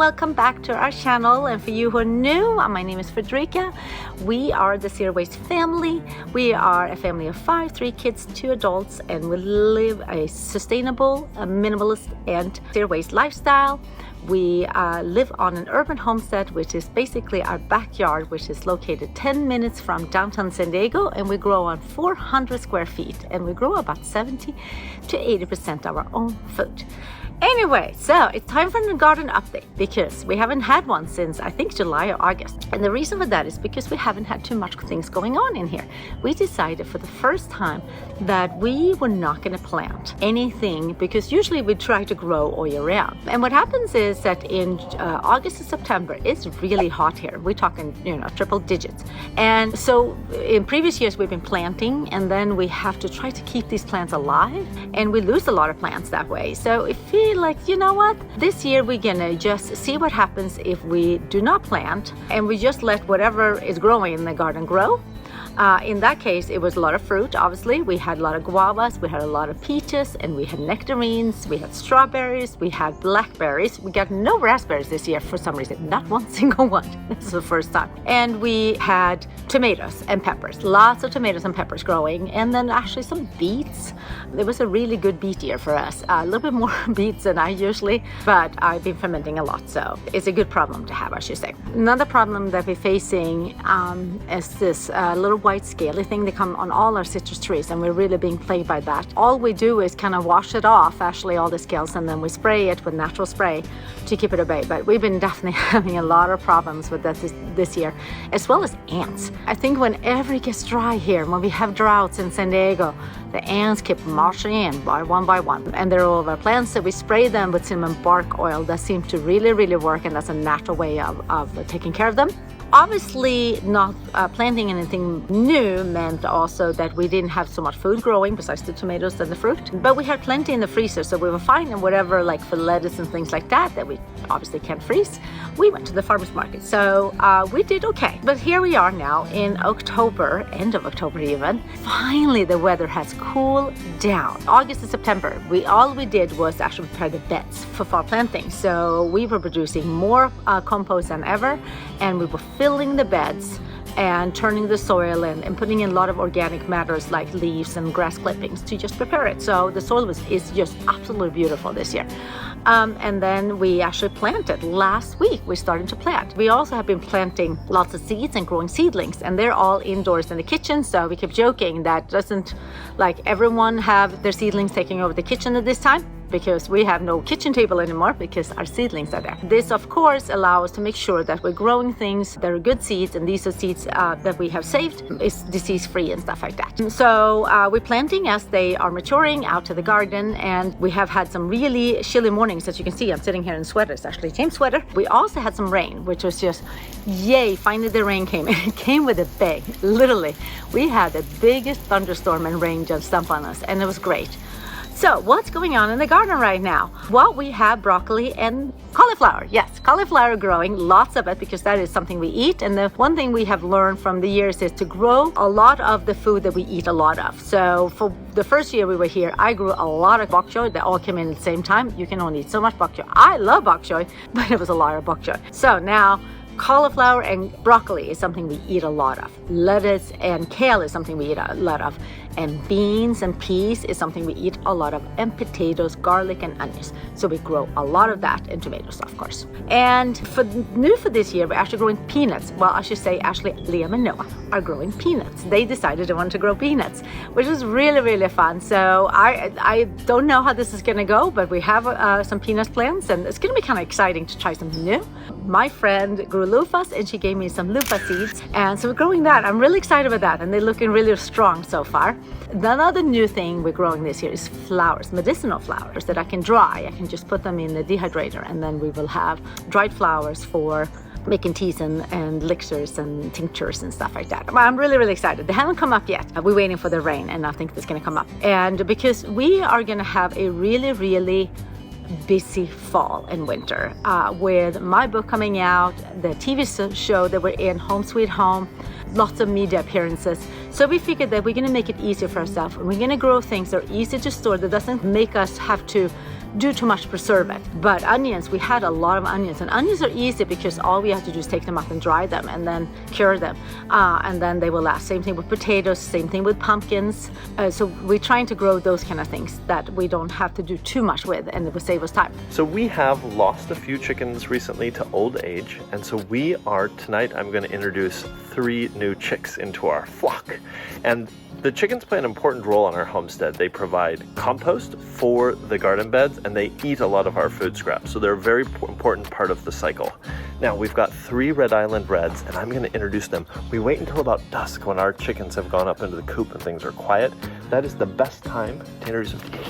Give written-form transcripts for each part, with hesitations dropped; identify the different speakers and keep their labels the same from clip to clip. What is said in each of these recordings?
Speaker 1: welcome back to our channel. And for you who are new, my name is Fredrika. We are the Zero Waste family. We are a family of 5, 3 kids, 2 adults, and we live a sustainable, minimalist, and zero waste lifestyle. We live on an urban homestead, which is basically our backyard, which is located 10 minutes from downtown San Diego, and we grow on 400 square feet, and we grow about 70 to 80% of our own food. Anyway, so it's time for a garden update because we haven't had one since I think July or August. And the reason for that is because we haven't had too much things going on in here. We decided for the first time that we were not going to plant anything because usually we try to grow all year round. And what happens is that in August and September, it's really hot here. We're talking, triple digits. And so in previous years, we've been planting and then we have to try to keep these plants alive and we lose a lot of plants that way. So if like, you know what, this year we're gonna just see what happens if we do not plant and we just let whatever is growing in the garden grow. In that case, it was a lot of fruit. Obviously, we had a lot of guavas, we had a lot of peaches, and we had nectarines, we had strawberries, we had blackberries. We got no raspberries this year for some reason, not one single one. This is the first time. And we had tomatoes and peppers, lots of tomatoes and peppers growing, and then actually some beets. It was a really good beet year for us. A little bit more beets than I usually, but I've been fermenting a lot, so it's a good problem to have, I should say. Another problem that we're facing is this little white scaly thing. They come on all our citrus trees and we're really being plagued by that. All we do is kind of wash it off, actually, all the scales, and then we spray it with natural spray to keep it at bay. But we've been definitely having a lot of problems with this year, as well as ants. I think whenever it gets dry here, when we have droughts in San Diego, the ants keep marching in by one. And they're all over our plants, so we spray them with cinnamon bark oil. That seems to really work, and that's a natural way of taking care of them. Obviously, not planting anything new meant also that we didn't have so much food growing besides the tomatoes and the fruit, but we had plenty in the freezer, so we were fine. And whatever, like for lettuce and things like that we obviously can't freeze, we went to the farmer's market, so we did okay. But here we are now in October, end of October even. Finally, the weather has cooled down. August and September, all we did was actually prepare the beds for fall planting, so we were producing more compost than ever, and we were filling the beds and turning the soil and putting in a lot of organic matters like leaves and grass clippings to just prepare it. So the soil is just absolutely beautiful this year. And then we actually planted. Last week we started to plant. We also have been planting lots of seeds and growing seedlings, and they're all indoors in the kitchen. So we keep joking that doesn't like everyone have their seedlings taking over the kitchen at this time, because we have no kitchen table anymore because our seedlings are there. This of course allows us to make sure that we're growing things that are good seeds, and these are seeds that we have saved, is disease free and stuff like that. So we're planting as they are maturing out to the garden, and we have had some really chilly mornings. As you can see, I'm sitting here in sweaters, actually James sweater. We also had some rain, which was just yay, finally the rain came, and it came with a bang. Literally, we had the biggest thunderstorm and rain just dump on us, and it was great. So what's going on in the garden right now? Well, we have broccoli and cauliflower. Yes, cauliflower growing, lots of it, because that is something we eat. And the one thing we have learned from the years is to grow a lot of the food that we eat a lot of. So for the first year we were here, I grew a lot of bok choy. They all came in at the same time. You can only eat so much bok choy. I love bok choy, but it was a lot of bok choy. So now cauliflower and broccoli is something we eat a lot of. Lettuce and kale is something we eat a lot of. And beans and peas is something we eat a lot of. And potatoes, garlic, and onions. So we grow a lot of that, and tomatoes, of course. And new for this year, we're actually growing peanuts. Well, I should say actually Liam and Noah are growing peanuts. They decided they wanted to grow peanuts, which is really fun. So I don't know how this is going to go, but we have some peanut plants, and it's going to be kind of exciting to try something new. My friend grew loofahs, and she gave me some loofah seeds, and so we're growing that. I'm really excited about that, and they're looking really strong so far. Another new thing we're growing this year is flowers, medicinal flowers that I can dry. I can just put them in the dehydrator, and then we will have dried flowers for making teas and elixirs and tinctures and stuff like that. I'm really excited. They haven't come up yet. We're waiting for the rain, and I think it's going to come up. And because we are going to have a really busy fall and winter with my book coming out, the TV show that we're in, Home Sweet Home, lots of media appearances. So we figured that we're going to make it easier for ourselves, and we're going to grow things that are easy to store, that doesn't make us have to do too much preserve it. But onions, we had a lot of onions, and onions are easy because all we have to do is take them up and dry them and then cure them, and then they will last. Same thing with potatoes, same thing with pumpkins. So we're trying to grow those kind of things that we don't have to do too much with, and it will save us time.
Speaker 2: So we have lost a few chickens recently to old age, and so tonight I'm going to introduce 3 new chicks into our flock. And the chickens play an important role on our homestead. They provide compost for the garden beds, and they eat a lot of our food scraps. So they're a very important part of the cycle. Now we've got 3 Red Island Reds, and I'm going to introduce them. We wait until about dusk when our chickens have gone up into the coop and things are quiet. That is the best time to introduce them to you.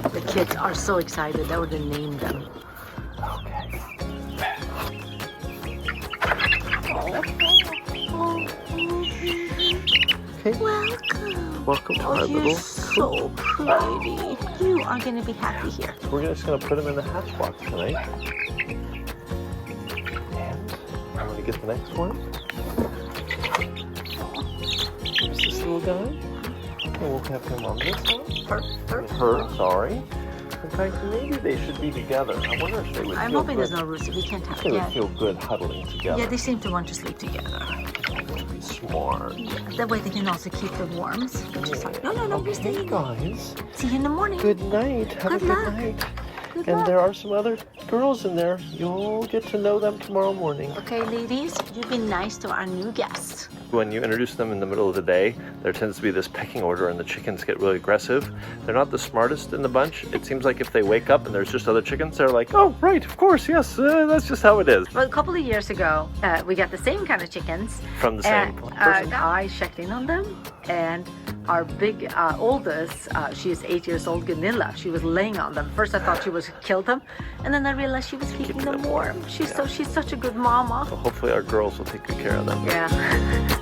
Speaker 1: The kids are so excited. They would name them.
Speaker 2: Okay. Okay. Welcome to our little
Speaker 1: so pretty. You are going to be happy here.
Speaker 2: We're just going to put them in the hatch box tonight. And I'm going to get the next one. There's this little guy. And we'll have him on this one. Her, sorry. In fact, maybe they should be together. I wonder if they would
Speaker 1: I'm
Speaker 2: feel
Speaker 1: hoping
Speaker 2: good.
Speaker 1: there's no roots. We can't have
Speaker 2: They would feel good huddling together.
Speaker 1: Yeah, they seem to want to sleep together.
Speaker 2: That would be smart.
Speaker 1: Yeah, that way they can also keep the worms. No, we're staying.
Speaker 2: Guys.
Speaker 1: See you in the morning.
Speaker 2: Good night. Have a good
Speaker 1: luck.
Speaker 2: night.
Speaker 1: Good
Speaker 2: And
Speaker 1: luck.
Speaker 2: there are some other girls in there. You'll get to know them tomorrow morning.
Speaker 1: Okay, ladies, you be nice to our new guests.
Speaker 2: When you introduce them in the middle of the day, there tends to be this pecking order and the chickens get really aggressive. They're not the smartest in the bunch. It seems like if they wake up and there's just other chickens, they're like, oh, right, of course, yes, that's just how it is.
Speaker 1: Well, a couple of years ago, we got the same kind of chickens.
Speaker 2: From the same person.
Speaker 1: I checked in on them, and our big oldest, she is 8 years old, Gunilla. She was laying on them. First, I thought she was killed them, and then I realized she was keeping them warm. She's such a good mama.
Speaker 2: So hopefully our girls will take good care of them.
Speaker 1: Yeah.